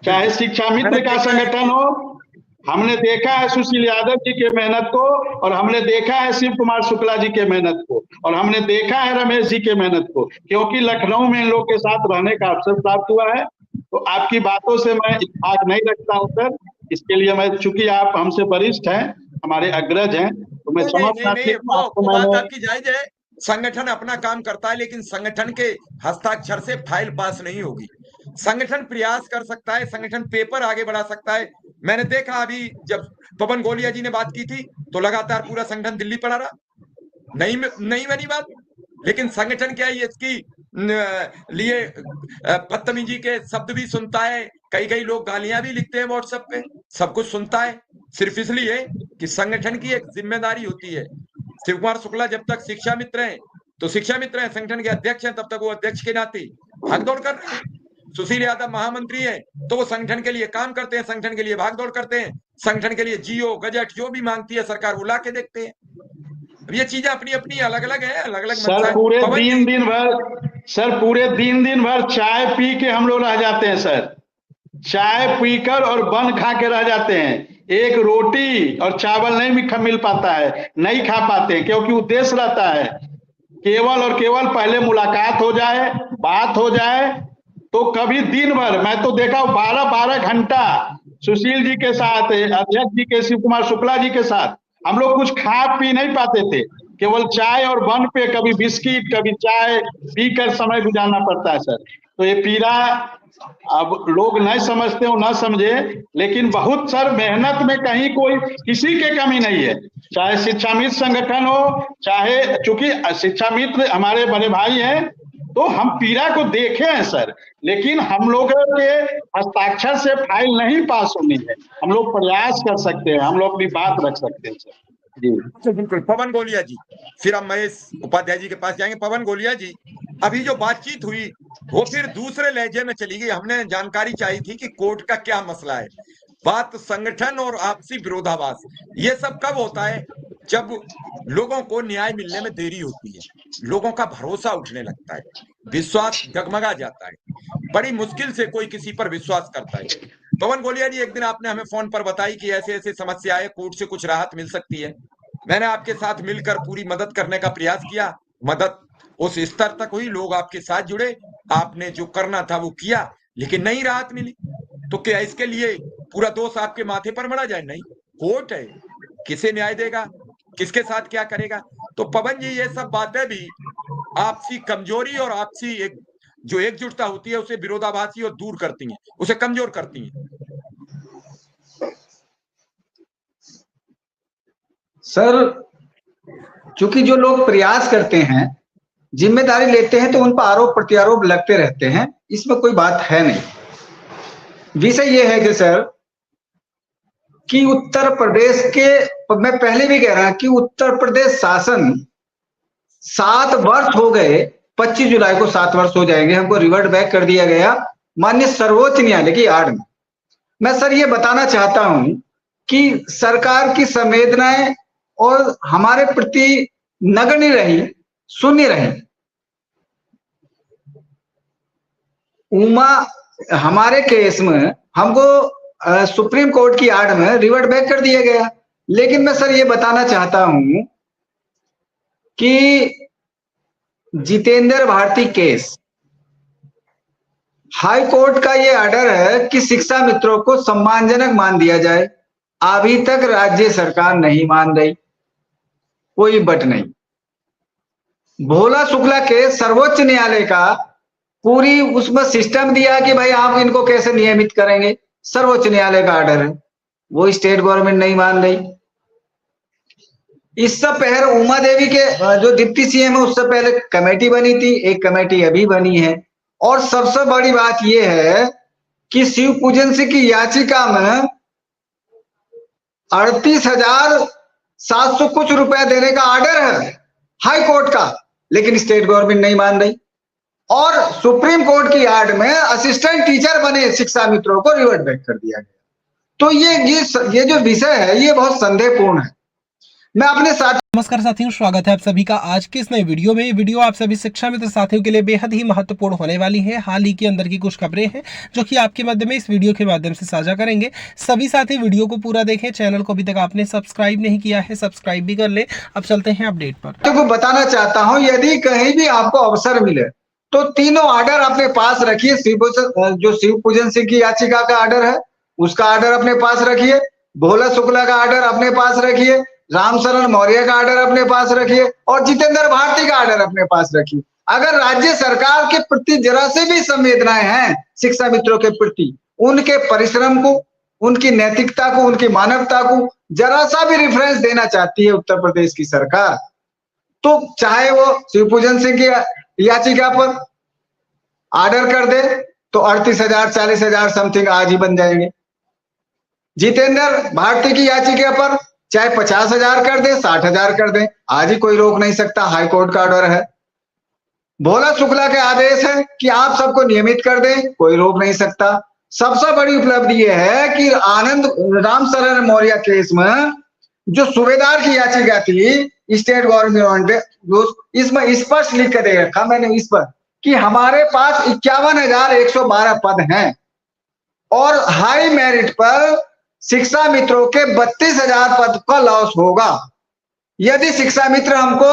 चाहे शिक्षा मित्र का संगठन हो, हमने देखा है सुशील यादव जी के मेहनत को, और हमने देखा है शिव कुमार शुक्ला जी के मेहनत को, और हमने देखा है रमेश जी के मेहनत को, क्योंकि लखनऊ में इन लोग के साथ रहने का अवसर प्राप्त हुआ है। तो आपकी बातों से मैं इत्तेफाक नहीं रखता हूं सर, इसके लिए मैं, चूंकि आप हमसे वरिष्ठ हैं, हमारे अग्रज हैं, तो मैं समझता नहीं, वो बात आपकी जायज है। संगठन अपना काम करता है, लेकिन संगठन के हस्ताक्षर से फाइल पास नहीं होगी। संगठन प्रयास कर सकता है, संगठन पेपर आगे बढ़ा सकता है। मैंने देखा अभी जब पवन गोलिया जी ने बात की थी तो लगातार पूरा संगठन दिल्ली पड़ा रहा, नहीं बनी बात। लेकिन संगठन क्या है, इसकी लिए बदतमीजी के शब्द भी सुनता है, कई लोग गालियां भी लिखते हैं व्हाट्सएप पे, सब कुछ सुनता है, सिर्फ इसलिए कि संगठन की एक जिम्मेदारी होती है। शिव कुमार शुक्ला जब तक शिक्षा मित्र हैं तो शिक्षा मित्र हैं, संगठन के अध्यक्ष हैं तब तक वो अध्यक्ष के नाते भागदौड़ कर रहे हैं। सुशील यादव महामंत्री है तो वो संगठन के लिए काम करते हैं, संगठन के लिए भागदौड़ करते हैं, संगठन के लिए जियो गजट जो भी मांगती है सरकार वो ला के देखते हैं। ये चीजें अपनी अपनी अलग अलग है, अलग अलग। सर पूरे दिन भर चाय पी के हम लोग रह जाते हैं सर, चाय पीकर और बन खा के रह जाते हैं। एक रोटी और चावल नहीं मिल पाता है, नहीं खा पाते हैं, क्योंकि उद्देश्य रहता है केवल और केवल पहले मुलाकात हो जाए, बात हो जाए। तो कभी दिन भर मैं तो देखा 12-12 घंटा सुशील जी के साथ, अध्यक्ष जी के शिव कुमार शुक्ला जी के साथ हम लोग कुछ खा पी नहीं पाते थे, केवल चाय और बन पे, कभी बिस्किट कभी चाय पीकर समय गुजारना पड़ता है सर। तो ये पीड़ा अब लोग नहीं समझते हो, ना समझे, लेकिन बहुत सर मेहनत में कहीं कोई किसी के कमी नहीं है, चाहे शिक्षा मित्र संगठन हो, चाहे, चूंकि शिक्षा मित्र हमारे बड़े भाई हैं तो हम पीड़ा को देखे हैं सर, लेकिन हम लोगों के हस्ताक्षर से फाइल नहीं पास होनी है। हम लोग प्रयास कर सकते हैं, हम लोग अपनी बात रख सकते हैं सर। जी बिल्कुल। पवन गोलिया जी, फिर हम महेश उपाध्याय जी के पास जाएंगे। पवन गोलिया जी, अभी जो बातचीत हुई वो फिर दूसरे लहजे में चली गई। हमने जानकारी चाहिए थी कि कोर्ट का क्या मसला है। बात संगठन और आपसी विरोधाभास, ये सब कब होता है? जब लोगों को न्याय मिलने में देरी होती है, लोगों का भरोसा उठने लगता है, विश्वास डगमगा जाता है, बड़ी मुश्किल से कोई किसी पर विश्वास करता है। पवन गोलिया जी, एक दिन आपने हमें फोन पर बताई कि ऐसे ऐसे समस्या है, कोर्ट से कुछ राहत मिल सकती है। मैंने आपके साथ मिलकर पूरी मदद करने का प्रयास किया, मदद उस स्तर तक हुई, लोग आपके साथ जुड़े, आपने जो करना था वो किया, लेकिन नहीं राहत मिली। तो क्या इसके लिए पूरा दोष आपके माथे पर मढ़ा जाए? नहीं, कोर्ट है, किसे न्याय देगा, किसके साथ क्या करेगा? तो पवन जी, ये सब बातें भी आपसी कमजोरी और आपसी एक जो एकजुटता होती है उसे विरोधाभासी और दूर करती हैं, उसे कमजोर करती हैं। सर, चूंकि जो लोग प्रयास करते हैं, जिम्मेदारी लेते हैं, तो उन पर आरोप प्रत्यारोप लगते रहते हैं, इसमें कोई बात है नहीं। विषय ये है कि सर, कि उत्तर प्रदेश के, मैं पहले भी कह रहा कि उत्तर प्रदेश शासन 7 वर्ष हो गए, 25 जुलाई को 7 वर्ष हो जाएंगे, हमको रिवर्ट बैक कर दिया गया माननीय सर्वोच्च न्यायालय की आड़ में। मैं सर ये बताना चाहता हूं कि सरकार की संवेदनाएं और हमारे प्रति नगण्य रही, शून्य रही। उमा, हमारे केस में हमको सुप्रीम कोर्ट की आड़ में रिवर्ट बैक कर दिया गया। लेकिन मैं सर ये बताना चाहता हूं कि Jitendra Bharti case, high court का ये आर्डर है कि शिक्षा मित्रों को सम्मानजनक मान दिया जाए, अभी तक राज्य सरकार नहीं मान रही, कोई बट नहीं। भोला शुक्ला के सर्वोच्च न्यायालय का पूरी उसमें सिस्टम दिया कि भाई आप इनको कैसे नियमित करेंगे, सर्वोच्च न्यायालय का आर्डर है, वो स्टेट गवर्नमेंट नहीं मान रही। इससे पहले उमा देवी के जो डिप्टी सीएम है, उससे पहले कमेटी बनी थी, एक कमेटी अभी बनी है। और सबसे बड़ी बात यह है कि शिव पूजन सिंह की याचिका में 38,700 कुछ रुपया देने का आर्डर है हाई कोर्ट का, लेकिन स्टेट गवर्नमेंट नहीं मान रही। और सुप्रीम कोर्ट की आड़ में असिस्टेंट टीचर बने शिक्षा मित्रों को रिवर्ट बैक कर दिया गया। तो ये जो विषय है ये बहुत संदेहपूर्ण है। मैं अपने साथ। नमस्कार साथियों, स्वागत है आप सभी का आज के इस नए वीडियो में। वीडियो आप सभी शिक्षा मित्र साथियों के लिए बेहद ही महत्वपूर्ण होने वाली है। हाल ही के अंदर की कुछ खबरें हैं जो कि आपके माध्यम में इस वीडियो के माध्यम से साझा करेंगे। सभी साथी वीडियो को पूरा देखें। चैनल को अभी तक आपने सब्सक्राइब नहीं किया है, सब्सक्राइब भी कर ले। अब चलते हैं अपडेट पर। को बताना चाहता हूं, यदि कहीं भी आपको अवसर मिले तो तीनों ऑर्डर अपने पास रखिए। जो शिव पूजन सिंह की याचिका का ऑर्डर है उसका ऑर्डर अपने पास रखिए, भोला शुक्ला का ऑर्डर अपने पास रखिए, रामशरण मौर्य का ऑर्डर अपने पास रखिए और जितेंद्र भारती का ऑर्डर अपने पास रखिए। अगर राज्य सरकार के प्रति जरा से भी संवेदनाएं हैं शिक्षा मित्रों के प्रति, उनके परिश्रम को, उनकी नैतिकता को, उनकी मानवता को जरा सा भी रेफरेंस देना चाहती है उत्तर प्रदेश की सरकार, तो चाहे वो शिव पूजन सिंह की याचिका पर ऑर्डर कर दे तो 38,000 40,000 समथिंग आज ही बन जाएंगे। जितेंद्र भारती की याचिका पर चाहे 50,000 कर दे, 60,000 कर दे, आज ही कोई रोक नहीं सकता, हाई कोर्ट का ऑर्डर है। भोला शुक्ला के आदेश है कि आप सबको नियमित कर दें, कोई रोक नहीं सकता। सबसे बड़ी उपलब्धि यह है कि आनंद रामशरण मौर्य केस में जो सूबेदार की याचिका थी स्टेट गवर्नमेंट ने इसमें स्पष्ट लिख कर दे रखा मैंने इस पर कि हमारे पास 51,112 पद हैं और हाई मेरिट पर शिक्षा मित्रों के 32,000 पद का लॉस होगा। यदि शिक्षा मित्र हमको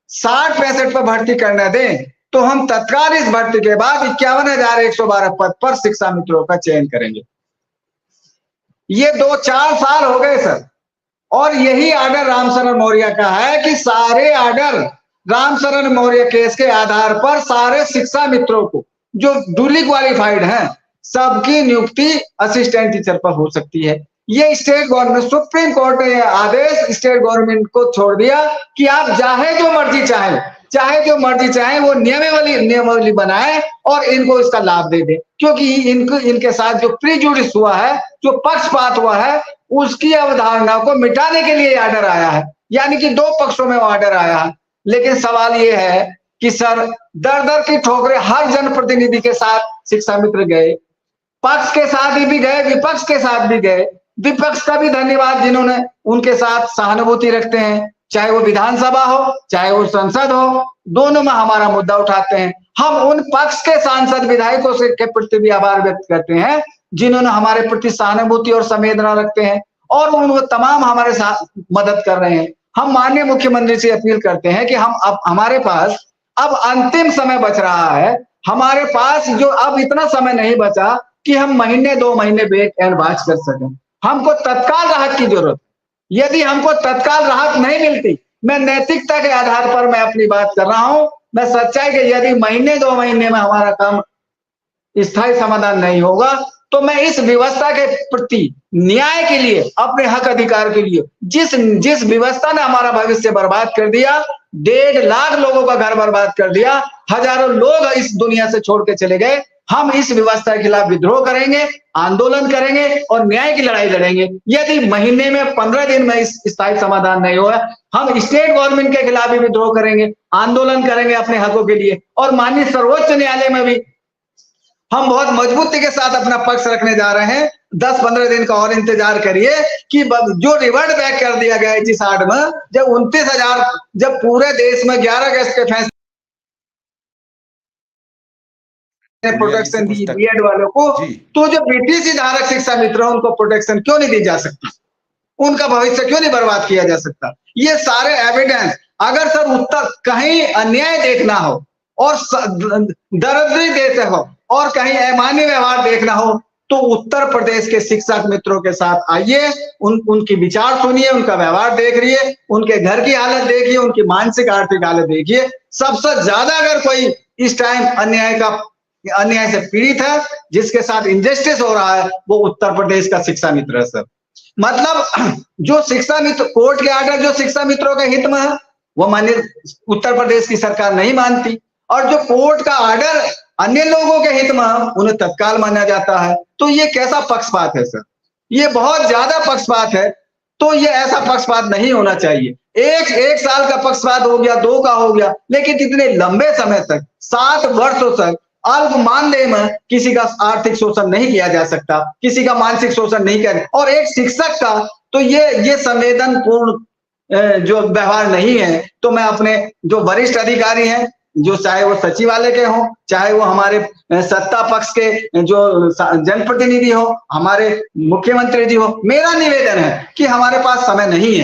60-65 पर भर्ती करने दें तो हम तत्काल इस भर्ती के बाद 51,112 पद पर शिक्षा मित्रों का चयन करेंगे। ये 2-4 साल हो गए सर, और यही ऑर्डर रामशरण मौर्य का है कि सारे ऑर्डर रामशरण मौर्य केस के आधार पर सारे शिक्षा मित्रों को जो डुली क्वालिफाइड हैं सबकी नियुक्ति असिस्टेंट टीचर पर हो सकती है। ये स्टेट गवर्नमेंट, सुप्रीम कोर्ट ने यह आदेश स्टेट गवर्नमेंट को छोड़ दिया कि आप चाहे जो मर्जी चाहे वो नियमावली बनाए और इनको इसका लाभ दे दे, क्योंकि इनके साथ जो प्रीजुडिस हुआ है, जो पक्षपात हुआ है, उसकी अवधारणा को मिटाने के लिए ऑर्डर आया है। यानी कि 2 पक्षों में ऑर्डर आया है। लेकिन सवाल ये है कि सर दर की ठोकरें हर जनप्रतिनिधि के साथ शिक्षा मित्र गए, पक्ष के साथ भी गए, विपक्ष के साथ भी गए। विपक्ष का भी धन्यवाद जिन्होंने उनके साथ सहानुभूति रखते हैं, चाहे वो विधानसभा हो चाहे वो संसद हो, दोनों में हमारा मुद्दा उठाते हैं। हम उन पक्ष के सांसद विधायकों के प्रति भी आभार व्यक्त करते हैं जिन्होंने हमारे प्रति सहानुभूति और संवेदना रखते हैं और वो तमाम हमारे साथ मदद कर रहे हैं। हम माननीय मुख्यमंत्री से अपील करते हैं कि हमारे पास अब अंतिम समय बच रहा है। हमारे पास जो अब इतना समय नहीं बचा कि हम महीने 2 महीने वेट एंड वॉच कर सकें। हमको तत्काल राहत की जरूरत। यदि हमको तत्काल राहत नहीं मिलती, मैं नैतिकता के आधार पर मैं अपनी बात कर रहा हूं, मैं सच्चाई के, यदि महीने 2 महीने में हमारा काम स्थायी समाधान नहीं होगा तो मैं इस व्यवस्था के प्रति न्याय के लिए, अपने हक अधिकार के लिए, जिस व्यवस्था ने हमारा भविष्य बर्बाद कर दिया, 1.5 लाख लोगों का घर बर्बाद कर दिया, हजारों लोग इस दुनिया से छोड़ के चले गए, हम इस व्यवस्था के खिलाफ विद्रोह करेंगे, आंदोलन करेंगे और न्याय की लड़ाई लड़ेंगे। यदि महीने में 15 दिन में इस स्थायी समाधान नहीं हुआ, हम स्टेट गवर्नमेंट के खिलाफ भी विद्रोह करेंगे, आंदोलन करेंगे अपने हकों के लिए। और माननीय सर्वोच्च न्यायालय में भी हम बहुत मजबूती के साथ अपना पक्ष रखने जा रहे हैं। 10-15 दिन का और इंतजार करिए कि जो रिवर्ट बैक कर दिया गया है जिस आड़ में, जब 29,000, जब पूरे देश में 11 अगस्त के फैसले प्रोटेक्शन दी बीएड वालों को, तो जो बीटीसी धारक शिक्षा मित्र उनको प्रोटेक्शन क्यों नहीं दी जा सकती, उनका भविष्य क्यों नहीं बर्बाद किया जा सकता? ये सारे एविडेंस, अगर सर उत्तर कहीं अन्याय देखना हो और दरिद्री देते हो और कहीं अमान्य व्यवहार देखना हो तो उत्तर प्रदेश के शिक्षक मित्रों के साथ आइए, उनकी विचार सुनिए, उनका व्यवहार देखिए, उनके घर की हालत देखिए, उनकी मानसिक आर्थिक हालत देखिए। सबसे ज्यादा अगर कोई इस टाइम अन्याय से पीड़ित है, जिसके साथ इनजस्टिस हो रहा है, वो उत्तर प्रदेश का शिक्षा मित्र है सर। मतलब जो शिक्षा मित्र, कोर्ट के आर्डर जो शिक्षा मित्रों के हित में है वो मान्य उत्तर प्रदेश की सरकार नहीं मानती, और जो कोर्ट का ऑर्डर अन्य लोगों के हित में उन्हें तत्काल माना जाता है। तो ये कैसा पक्षपात है सर? ये बहुत ज्यादा पक्षपात है। तो ये ऐसा पक्षपात नहीं होना चाहिए। एक साल का पक्षपात हो गया, 2 का हो गया, लेकिन इतने लंबे समय तक, 7 वर्षों तक अल्प मानदेय में किसी का आर्थिक शोषण नहीं किया जा सकता, किसी का मानसिक शोषण नहीं किया। और एक शिक्षक का तो ये संवेदनपूर्ण जो व्यवहार नहीं है, तो मैं अपने जो वरिष्ठ अधिकारी हैं, जो चाहे वो सचिवालय के हों, चाहे वो हमारे सत्ता पक्ष के जो जनप्रतिनिधि हो, हमारे मुख्यमंत्री जी हो, मेरा निवेदन है कि हमारे पास समय नहीं है।